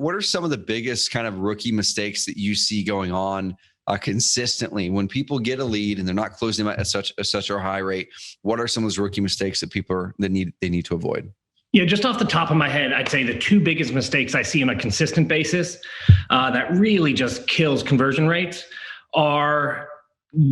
what are some of the biggest kind of rookie mistakes that you see going on consistently when people get a lead and they're not closing them at such a high rate? What are some of those rookie mistakes that they need to avoid? Yeah, just off the top of my head, I'd say the two biggest mistakes I see on a consistent basis that really just kills conversion rates are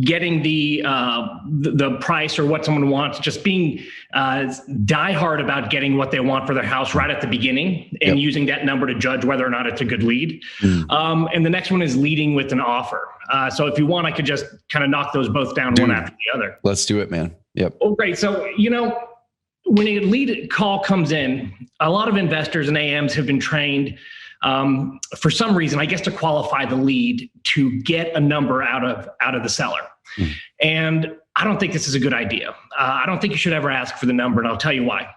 getting the price or what someone wants, just being diehard about getting what they want for their house right at the beginning and using that number to judge whether or not it's a good lead. And the next one is leading with an offer. So if you want, I could just kind of knock those both down one after the other. Let's do it, man. Yep. Oh, great. So, you know, when a lead call comes in, a lot of investors and AMs have been trained for some reason, I guess, to qualify the lead to get a number out of the seller. And I don't think this is a good idea. I don't think you should ever ask for the number, and I'll tell you why.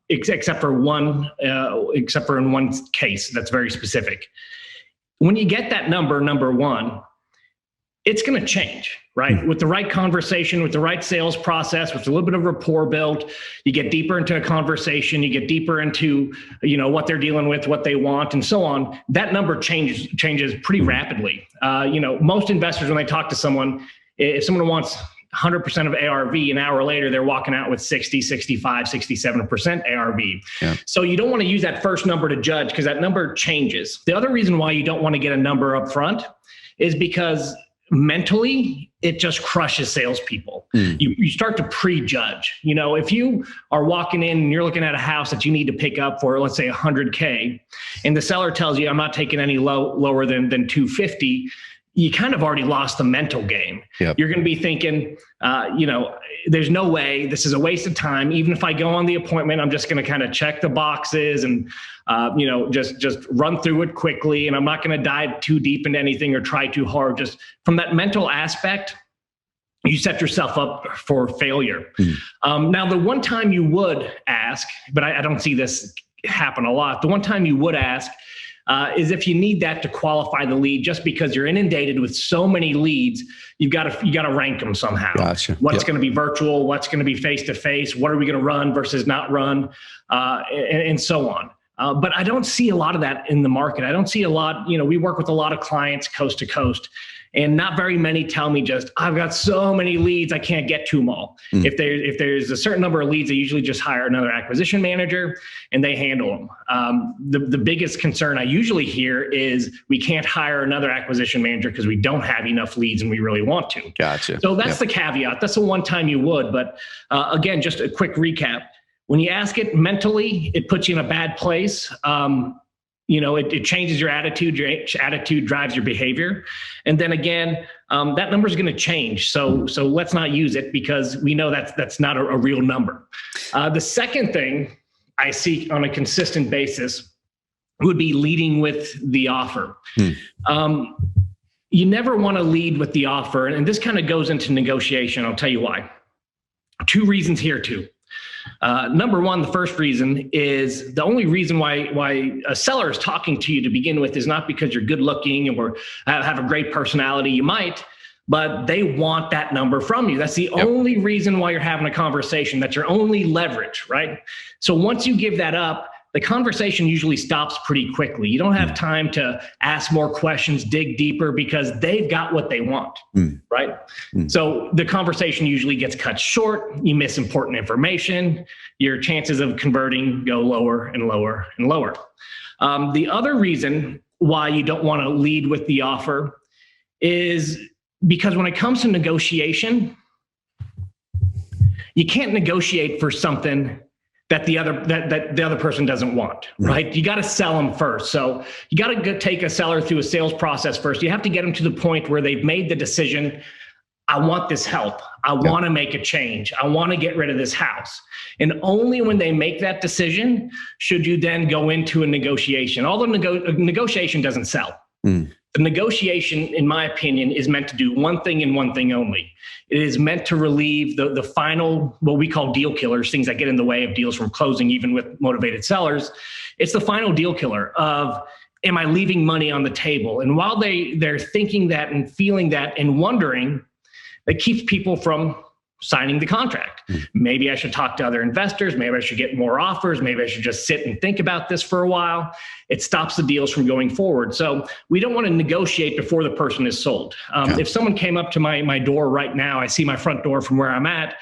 Except for in one case that's very specific. When you get that number one, it's going to change, right? With the right conversation, with the right sales process, with a little bit of rapport built, you get deeper into a conversation, you get deeper into, you know, what they're dealing with, what they want, and so on. That number changes pretty rapidly. You know, most investors, when they talk to someone, if someone wants 100% of ARV, an hour later, they're walking out with 60, 65, 67% ARV. Yeah. So you don't want to use that first number to judge because that number changes. The other reason why you don't want to get a number up front is because mentally, it just crushes salespeople. You start to prejudge. You know, if you are walking in and you're looking at a house that you need to pick up for, let's say, 100K, and the seller tells you, I'm not taking any lower than 250, you kind of already lost the mental game. Yep. You're going to be thinking, you know, there's no way, this is a waste of time. Even if I go on the appointment, I'm just going to kind of check the boxes and, you know, just run through it quickly. And I'm not going to dive too deep into anything or try too hard. Just from that mental aspect, you set yourself up for failure. Now, the one time you would ask, but I don't see this happen a lot. The one time you would ask is if you need that to qualify the lead, just because you're inundated with so many leads, you got to rank them somehow. Gotcha. What's going to be virtual? What's going to be face-to-face? What are we going to run versus not run? And so on. But I don't see a lot of that in the market. I don't see a lot, you know, we work with a lot of clients coast to coast, and not very many tell me just, I've got so many leads, I can't get to them all. If there's a certain number of leads, they usually just hire another acquisition manager and they handle them. The biggest concern I usually hear is we can't hire another acquisition manager because we don't have enough leads and we really want to. Gotcha. So that's the caveat. That's the one time you would. But again, just a quick recap. When you ask it mentally, it puts you in a bad place. You know, it changes your attitude. Your attitude drives your behavior. And then again, that number is going to change. So let's not use it because we know that's not a real number. The second thing I see on a consistent basis would be leading with the offer. You never want to lead with the offer. And this kind of goes into negotiation. I'll tell you why. Two reasons here too. Number one, the first reason is the only reason why a seller is talking to you to begin with is not because you're good looking or have a great personality. You might, but they want that number from you. That's the only reason why you're having a conversation. That's your only leverage, right? So once you give that up, the conversation usually stops pretty quickly. You don't have time to ask more questions, dig deeper, because they've got what they want, right? So the conversation usually gets cut short. You miss important information. Your chances of converting go lower and lower and lower. The other reason why you don't want to lead with the offer is because when it comes to negotiation, you can't negotiate for something that the other person doesn't want, right? You got to sell them first. So you got to take a seller through a sales process first. You have to get them to the point where they've made the decision. I want this help. I want to make a change. I want to get rid of this house. And only when they make that decision should you then go into a negotiation. Although negotiation doesn't sell. The negotiation, in my opinion, is meant to do one thing and one thing only. It is meant to relieve the final, what we call deal killers, things that get in the way of deals from closing, even with motivated sellers. It's the final deal killer of, am I leaving money on the table? And while they're thinking that and feeling that and wondering, it keeps people from signing the contract. Maybe I should talk to other investors. Maybe I should get more offers. Maybe I should just sit and think about this for a while. It stops the deals from going forward. So we don't want to negotiate before the person is sold. If someone came up to my door right now, I see my front door from where I'm at,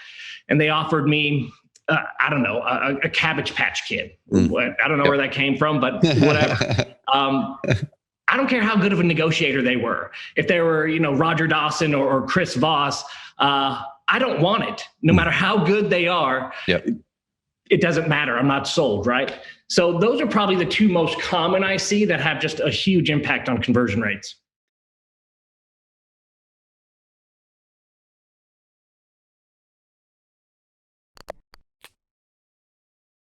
and they offered me, I don't know, a Cabbage Patch Kid. I don't know where that came from, but whatever. I don't care how good of a negotiator they were. If they were, Roger Dawson or Chris Voss, I don't want it. No matter how good they are, it doesn't matter. I'm not sold, right? So those are probably the two most common I see that have just a huge impact on conversion rates.